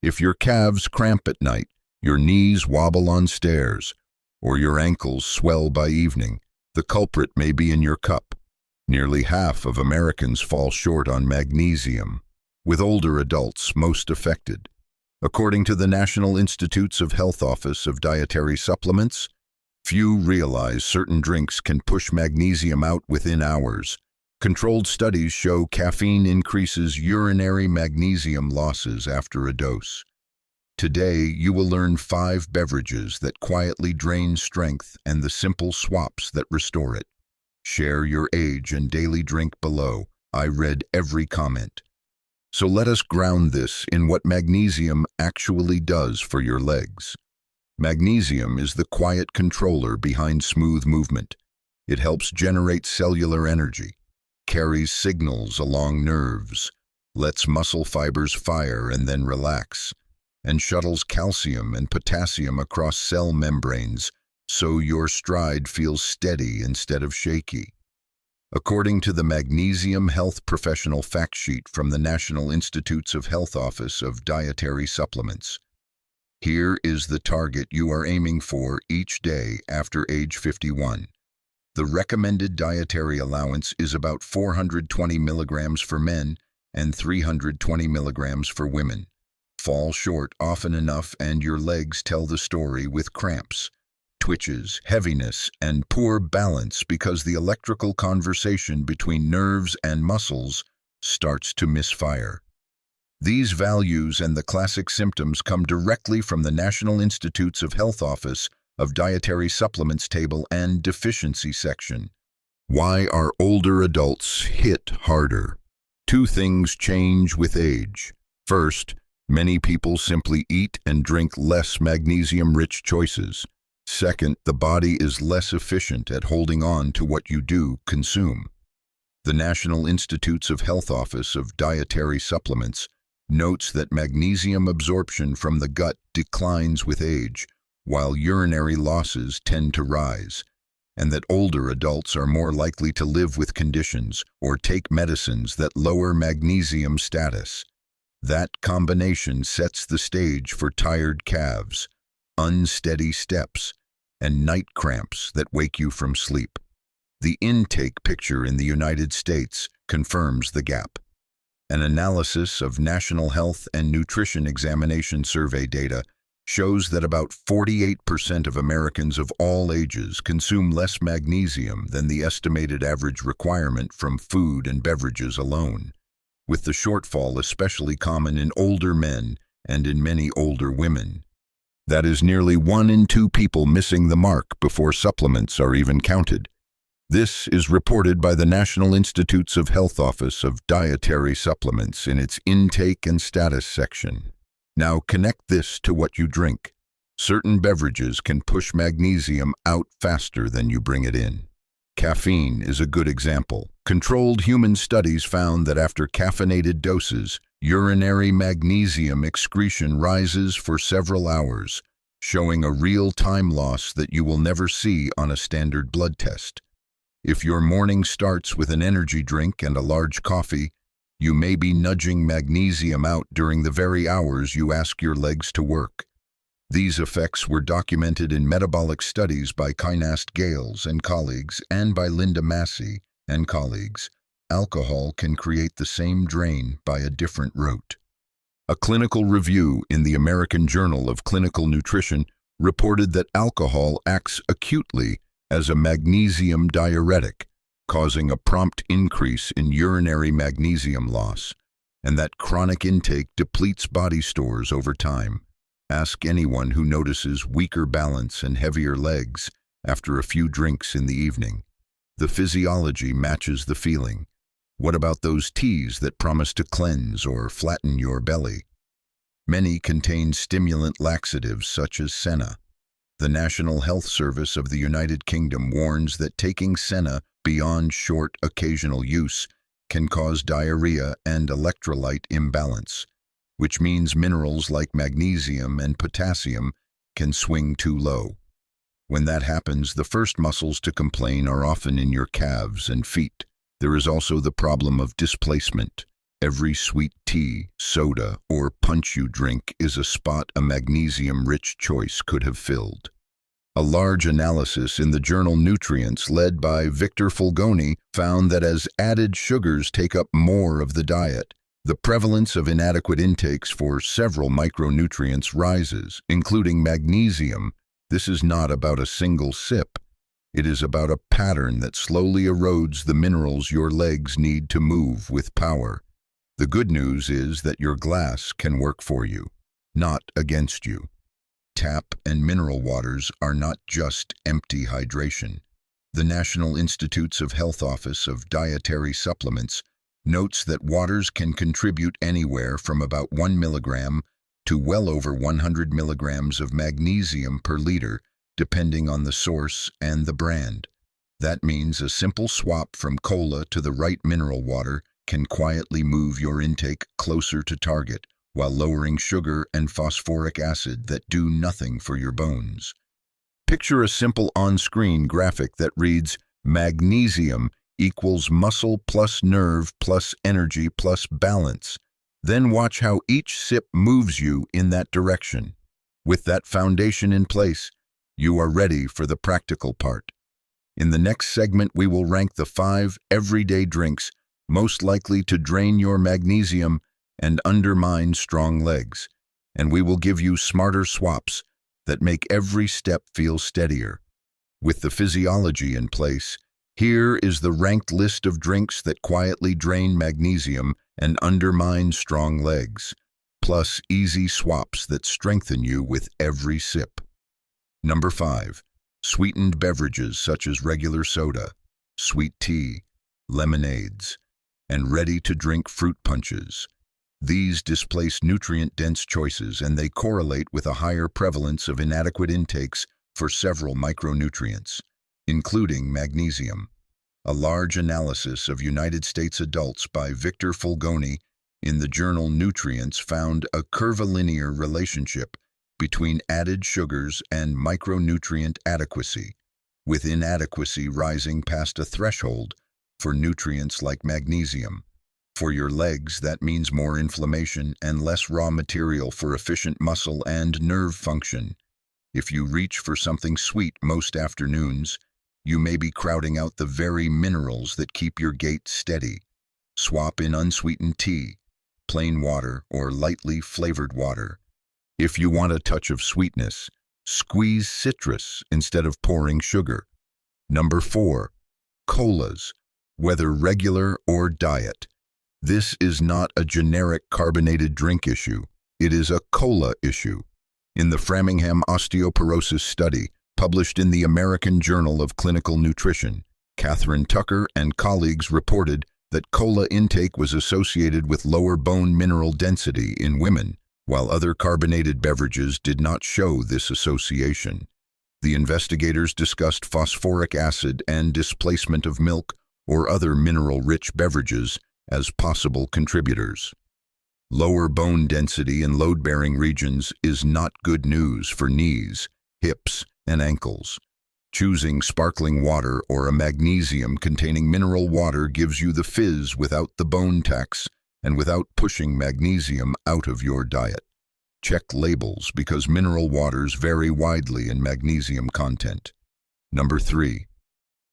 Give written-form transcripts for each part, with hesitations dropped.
If your calves cramp at night, your knees wobble on stairs, or your ankles swell by evening, the culprit may be in your cup. Nearly half of Americans fall short on magnesium, with older adults most affected. According to the National Institutes of Health Office of Dietary Supplements, few realize certain drinks can push magnesium out within hours. Controlled studies show caffeine increases urinary magnesium losses after a dose. Today, you will learn 5 beverages that quietly drain strength and the simple swaps that restore it. Share your age and daily drink below. I read every comment. So let us ground this in what magnesium actually does for your legs. Magnesium is the quiet controller behind smooth movement. It helps generate cellular energy, carries signals along nerves, lets muscle fibers fire and then relax, and shuttles calcium and potassium across cell membranes so your stride feels steady instead of shaky. According to the Magnesium Health Professional Fact Sheet from the National Institutes of Health Office of Dietary Supplements, here is the target you are aiming for each day after age 51. The recommended dietary allowance is about 420 milligrams for men and 320 milligrams for women. Fall short often enough and your legs tell the story with cramps, twitches, heaviness, and poor balance because the electrical conversation between nerves and muscles starts to misfire. These values and the classic symptoms come directly from the National Institutes of Health Office of Dietary Supplements table and deficiency section. Why are older adults hit harder? 2 things change with age. First, many people simply eat and drink less magnesium-rich choices. Second, the body is less efficient at holding on to what you do consume. The National Institutes of Health Office of Dietary Supplements notes that magnesium absorption from the gut declines with age, while urinary losses tend to rise, and that older adults are more likely to live with conditions or take medicines that lower magnesium status. That combination sets the stage for tired calves, unsteady steps, and night cramps that wake you from sleep. The intake picture in the United States confirms the gap. An analysis of National Health and Nutrition Examination Survey data shows that about 48% of Americans of all ages consume less magnesium than the estimated average requirement from food and beverages alone, with the shortfall especially common in older men and in many older women. That is nearly 1 in 2 people missing the mark before supplements are even counted. This is reported by the National Institutes of Health Office of Dietary Supplements in its Intake and Status section. Now connect this to what you drink. Certain beverages can push magnesium out faster than you bring it in. Caffeine is a good example. Controlled human studies found that after caffeinated doses, urinary magnesium excretion rises for several hours, showing a real time loss that you will never see on a standard blood test. If your morning starts with an energy drink and a large coffee, you may be nudging magnesium out during the very hours you ask your legs to work. These effects were documented in metabolic studies by Kynast Gales and colleagues and by Linda Massey and colleagues. Alcohol can create the same drain by a different route. A clinical review in the American Journal of Clinical Nutrition reported that alcohol acts acutely as a magnesium diuretic, causing a prompt increase in urinary magnesium loss, and that chronic intake depletes body stores over time. Ask anyone who notices weaker balance and heavier legs after a few drinks in the evening. The physiology matches the feeling. What about those teas that promise to cleanse or flatten your belly? Many contain stimulant laxatives such as senna. The National Health Service of the United Kingdom warns that taking senna beyond short, occasional use can cause diarrhea and electrolyte imbalance, which means minerals like magnesium and potassium can swing too low. When that happens, the first muscles to complain are often in your calves and feet. There is also the problem of displacement. Every sweet tea, soda, or punch you drink is a spot a magnesium-rich choice could have filled. A large analysis in the journal Nutrients, led by Victor Fulgoni, found that as added sugars take up more of the diet, the prevalence of inadequate intakes for several micronutrients rises, including magnesium. This is not about a single sip. It is about a pattern that slowly erodes the minerals your legs need to move with power. The good news is that your glass can work for you, not against you. Tap and mineral waters are not just empty hydration. The National Institutes of Health Office of Dietary Supplements notes that waters can contribute anywhere from about 1 milligram to well over 100 milligrams of magnesium per liter, depending on the source and the brand. That means a simple swap from cola to the right mineral water can quietly move your intake closer to target, while lowering sugar and phosphoric acid that do nothing for your bones. Picture a simple on-screen graphic that reads, magnesium equals muscle plus nerve plus energy plus balance. Then watch how each sip moves you in that direction. With that foundation in place, you are ready for the practical part. In the next segment, we will rank the 5 everyday drinks most likely to drain your magnesium and undermine strong legs, and we will give you smarter swaps that make every step feel steadier. With the physiology in place, here is the ranked list of drinks that quietly drain magnesium and undermine strong legs, plus easy swaps that strengthen you with every sip. Number 5. Sweetened beverages such as regular soda, sweet tea, lemonades, and ready-to-drink fruit punches. These displace nutrient-dense choices, and they correlate with a higher prevalence of inadequate intakes for several micronutrients, including magnesium. A large analysis of United States adults by Victor Fulgoni in the journal Nutrients found a curvilinear relationship between added sugars and micronutrient adequacy, with inadequacy rising past a threshold for nutrients like magnesium. For your legs, that means more inflammation and less raw material for efficient muscle and nerve function. If you reach for something sweet most afternoons, you may be crowding out the very minerals that keep your gait steady. Swap in unsweetened tea, plain water, or lightly flavored water. If you want a touch of sweetness, squeeze citrus instead of pouring sugar. Number 4. Colas, whether regular or diet. This is not a generic carbonated drink issue. It is a cola issue. In the Framingham Osteoporosis Study, published in the American Journal of Clinical Nutrition, Catherine Tucker and colleagues reported that cola intake was associated with lower bone mineral density in women, while other carbonated beverages did not show this association. The investigators discussed phosphoric acid and displacement of milk or other mineral-rich beverages as possible contributors. Lower bone density in load-bearing regions is not good news for knees, hips, and ankles. Choosing sparkling water or a magnesium-containing mineral water gives you the fizz without the bone tax and without pushing magnesium out of your diet. Check labels because mineral waters vary widely in magnesium content. Number 3.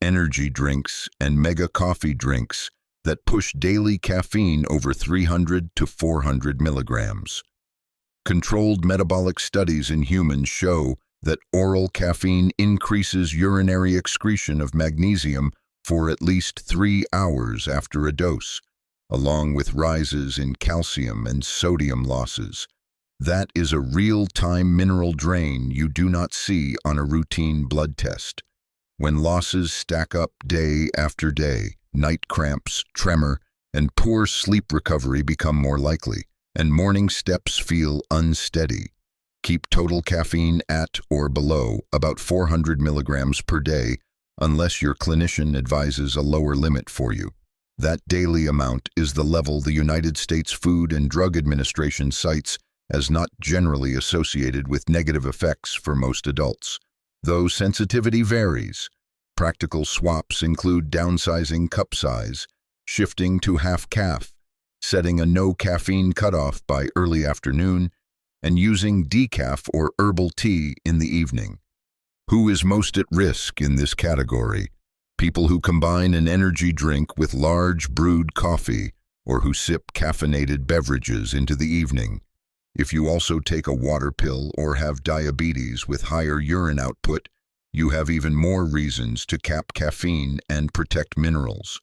Energy drinks and mega coffee drinks that push daily caffeine over 300 to 400 milligrams. Controlled metabolic studies in humans show that oral caffeine increases urinary excretion of magnesium for at least 3 hours after a dose, along with rises in calcium and sodium losses. That is a real-time mineral drain you do not see on a routine blood test. When losses stack up day after day, night cramps, tremor, and poor sleep recovery become more likely, and morning steps feel unsteady. Keep total caffeine at or below about 400 milligrams per day unless your clinician advises a lower limit for you. That daily amount is the level the United States Food and Drug Administration cites as not generally associated with negative effects for most adults, though sensitivity varies. Practical swaps include downsizing cup size, shifting to half calf, setting a no-caffeine cutoff by early afternoon, and using decaf or herbal tea in the evening. Who is most at risk in this category? People who combine an energy drink with large brewed coffee or who sip caffeinated beverages into the evening. If you also take a water pill or have diabetes with higher urine output, you have even more reasons to cap caffeine and protect minerals.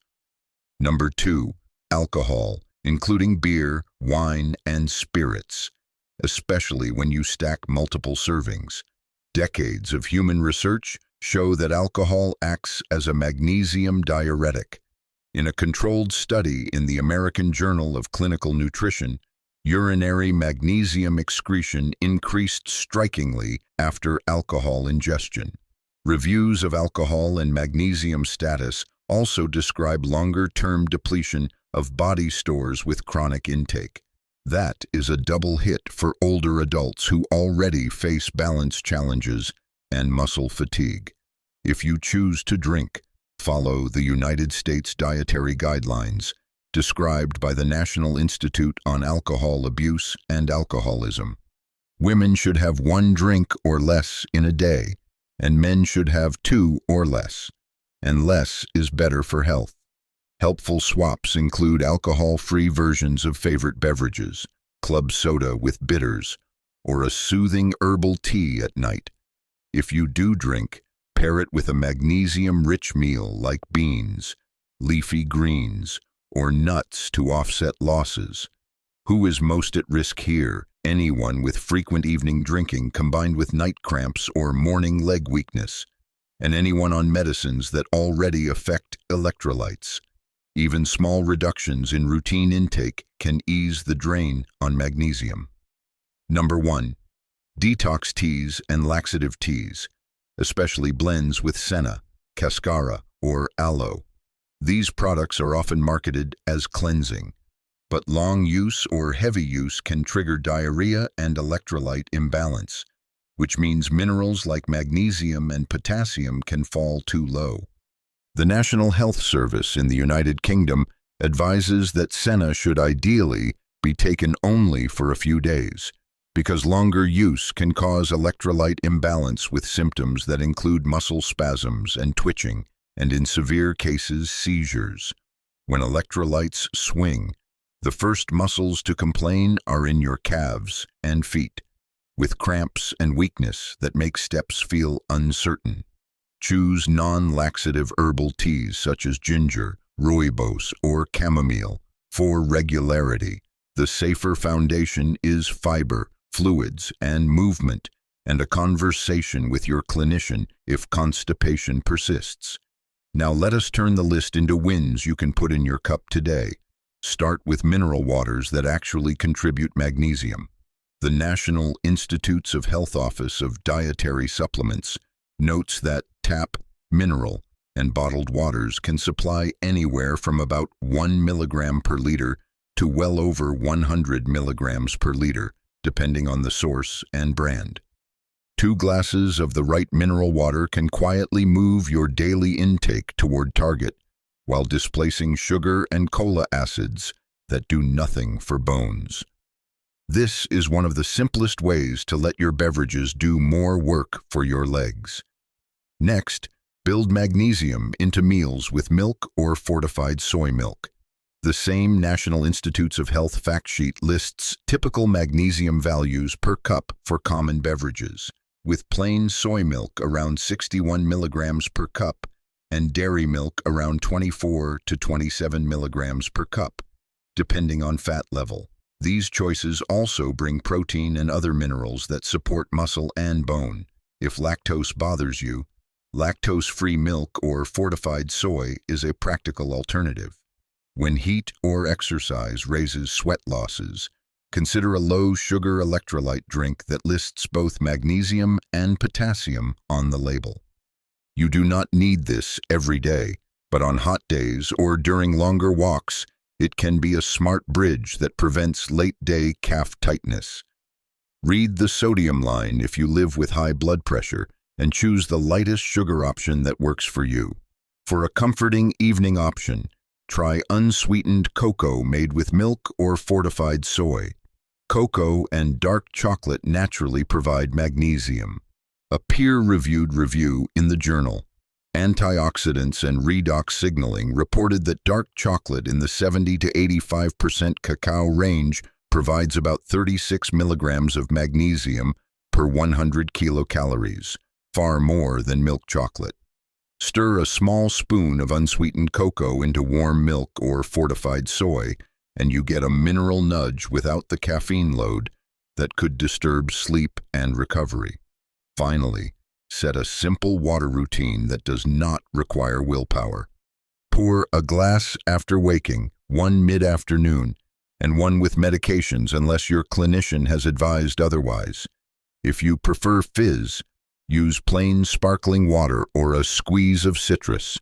Number 2, alcohol, including beer, wine, and spirits, especially when you stack multiple servings. Decades of human research show that alcohol acts as a magnesium diuretic. In a controlled study in the American Journal of Clinical Nutrition, urinary magnesium excretion increased strikingly after alcohol ingestion. Reviews of alcohol and magnesium status also describe longer-term depletion of body stores with chronic intake. That is a double hit for older adults who already face balance challenges and muscle fatigue. If you choose to drink, follow the United States Dietary Guidelines, described by the National Institute on Alcohol Abuse and Alcoholism. Women should have 1 drink or less in a day, and men should have 2 or less, and less is better for health. Helpful swaps include alcohol-free versions of favorite beverages, club soda with bitters, or a soothing herbal tea at night. If you do drink, pair it with a magnesium-rich meal like beans, leafy greens, or nuts to offset losses. Who is most at risk here? Anyone with frequent evening drinking combined with night cramps or morning leg weakness, and anyone on medicines that already affect electrolytes. Even small reductions in routine intake can ease the drain on magnesium. Number 1. Detox teas and laxative teas, especially blends with senna, cascara, or aloe. These products are often marketed as cleansing, but long use or heavy use can trigger diarrhea and electrolyte imbalance, which means minerals like magnesium and potassium can fall too low. The National Health Service in the United Kingdom advises that senna should ideally be taken only for a few days, because longer use can cause electrolyte imbalance with symptoms that include muscle spasms and twitching, and in severe cases, seizures. When electrolytes swing, the first muscles to complain are in your calves and feet, with cramps and weakness that make steps feel uncertain. Choose non-laxative herbal teas such as ginger, rooibos, or chamomile for regularity. The safer foundation is fiber, fluids, and movement, and a conversation with your clinician if constipation persists. Now let us turn the list into wins you can put in your cup today. Start with mineral waters that actually contribute magnesium. The National Institutes of Health Office of Dietary Supplements notes that tap, mineral, and bottled waters can supply anywhere from about 1 milligram per liter to well over 100 milligrams per liter, depending on the source and brand. 2 glasses of the right mineral water can quietly move your daily intake toward target, while displacing sugar and cola acids that do nothing for bones. This is one of the simplest ways to let your beverages do more work for your legs. Next, build magnesium into meals with milk or fortified soy milk. The same National Institutes of Health fact sheet lists typical magnesium values per cup for common beverages, with plain soy milk around 61 milligrams per cup and dairy milk around 24 to 27 milligrams per cup, depending on fat level. These choices also bring protein and other minerals that support muscle and bone. If lactose bothers you, lactose-free milk or fortified soy is a practical alternative. When heat or exercise raises sweat losses, consider a low-sugar electrolyte drink that lists both magnesium and potassium on the label. You do not need this every day, but on hot days or during longer walks, it can be a smart bridge that prevents late-day calf tightness. Read the sodium line if you live with high blood pressure and choose the lightest sugar option that works for you. For a comforting evening option, Try unsweetened cocoa made with milk or fortified soy. Cocoa and dark chocolate naturally provide magnesium. A peer-reviewed review in the journal Antioxidants and Redox Signaling reported that dark chocolate in the 70 to 85% cacao range provides about 36 milligrams of magnesium per 100 kilocalories, far more than milk chocolate. Stir a small spoon of unsweetened cocoa into warm milk or fortified soy, and you get a mineral nudge without the caffeine load that could disturb sleep and recovery. Finally, set a simple water routine that does not require willpower. Pour a glass after waking, one mid-afternoon, and one with medications unless your clinician has advised otherwise. If you prefer fizz, use plain sparkling water or a squeeze of citrus.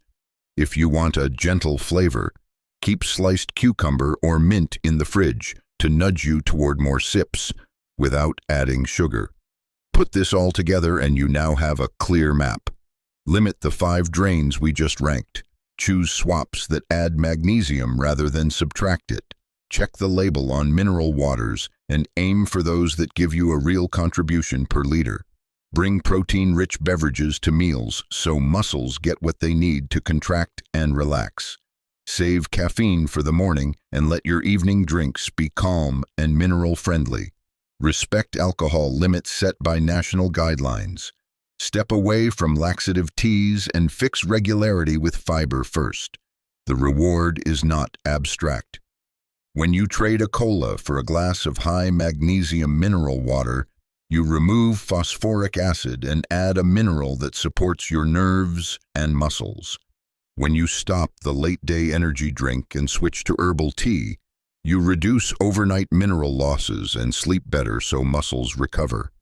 If you want a gentle flavor, keep sliced cucumber or mint in the fridge to nudge you toward more sips without adding sugar. Put this all together and you now have a clear map. Limit the 5 drains we just ranked. Choose swaps that add magnesium rather than subtract it. Check the label on mineral waters and aim for those that give you a real contribution per liter. Bring protein-rich beverages to meals so muscles get what they need to contract and relax. Save caffeine for the morning and let your evening drinks be calm and mineral-friendly. Respect alcohol limits set by national guidelines. Step away from laxative teas and fix regularity with fiber first. The reward is not abstract. When you trade a cola for a glass of high magnesium mineral water, you remove phosphoric acid and add a mineral that supports your nerves and muscles. When you stop the late-day energy drink and switch to herbal tea, you reduce overnight mineral losses and sleep better so muscles recover.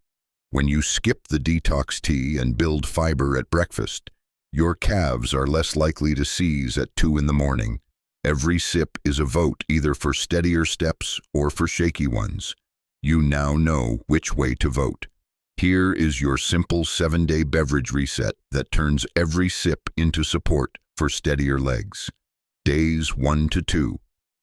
When you skip the detox tea and build fiber at breakfast, your calves are less likely to seize at 2 in the morning. Every sip is a vote either for steadier steps or for shaky ones. You now know which way to vote. Here is your simple 7-day beverage reset that turns every sip into support for steadier legs. Days 1 to 2.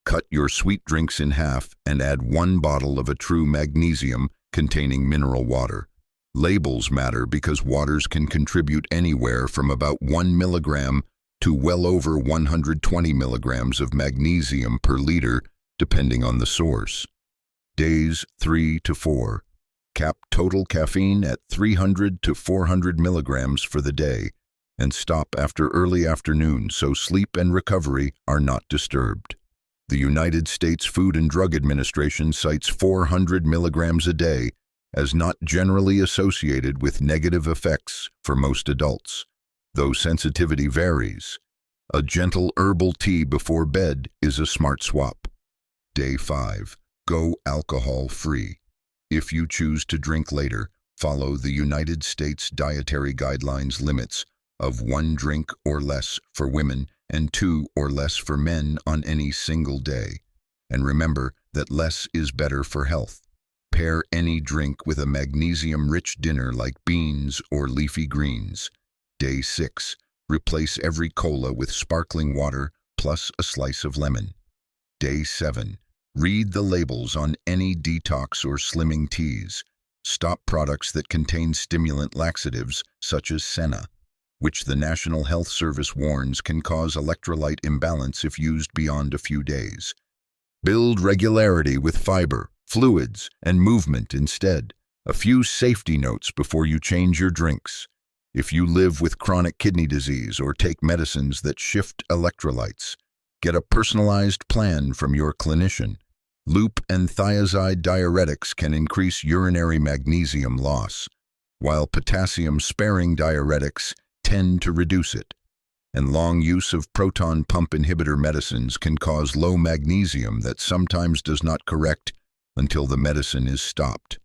Cut your sweet drinks in half and add 1 bottle of a true magnesium-containing mineral water. Labels matter because waters can contribute anywhere from about 1 milligram to well over 120 milligrams of magnesium per liter, depending on the source. Days 3 to 4. Cap total caffeine at 300 to 400 milligrams for the day, and stop after early afternoon so sleep and recovery are not disturbed. The United States Food and Drug Administration cites 400 milligrams a day as not generally associated with negative effects for most adults, though sensitivity varies. A gentle herbal tea before bed is a smart swap. Day 5. Go alcohol-free. If you choose to drink later, follow the United States Dietary Guidelines limits of 1 drink or less for women and 2 or less for men on any single day. And remember that less is better for health. Pair any drink with a magnesium-rich dinner like beans or leafy greens. Day 6. Replace every cola with sparkling water plus a slice of lemon. Day 7. Read the labels on any detox or slimming teas. Stop products that contain stimulant laxatives such as senna, which the National Health Service warns can cause electrolyte imbalance if used beyond a few days. Build regularity with fiber, fluids, and movement instead. A few safety notes before you change your drinks. If you live with chronic kidney disease or take medicines that shift electrolytes, get a personalized plan from your clinician. Loop and thiazide diuretics can increase urinary magnesium loss, while potassium-sparing diuretics tend to reduce it. And long use of proton pump inhibitor medicines can cause low magnesium that sometimes does not correct until the medicine is stopped.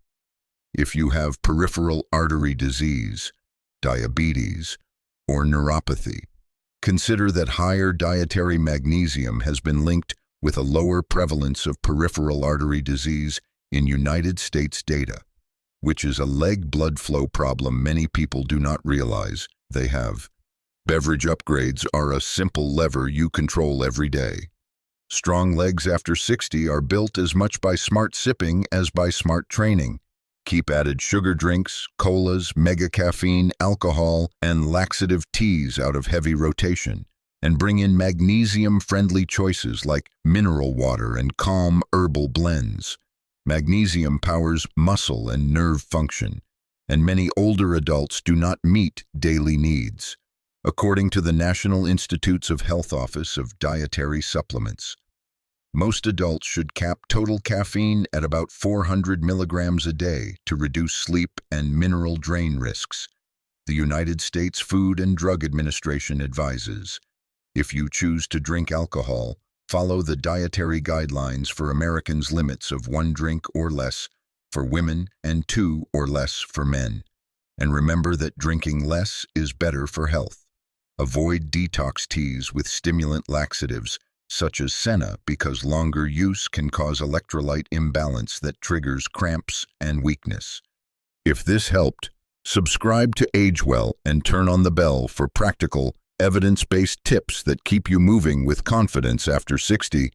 If you have peripheral artery disease, diabetes, or neuropathy, consider that higher dietary magnesium has been linked with a lower prevalence of peripheral artery disease in United States data, which is a leg blood flow problem many people do not realize they have. Beverage upgrades are a simple lever you control every day. Strong legs after 60 are built as much by smart sipping as by smart training. Keep added sugar drinks, colas, mega caffeine, alcohol, and laxative teas out of heavy rotation, and bring in magnesium-friendly choices like mineral water and calm herbal blends. Magnesium powers muscle and nerve function, and many older adults do not meet daily needs, according to the National Institutes of Health Office of Dietary Supplements. Most adults should cap total caffeine at about 400 milligrams a day to reduce sleep and mineral drain risks. The United States Food and Drug Administration advises, if you choose to drink alcohol, follow the dietary guidelines for Americans' limits of 1 drink or less for women and 2 or less for men. And remember that drinking less is better for health. Avoid detox teas with stimulant laxatives, such as senna, because longer use can cause electrolyte imbalance that triggers cramps and weakness. If this helped, subscribe to Agewell and turn on the bell for practical, evidence-based tips that keep you moving with confidence after 60.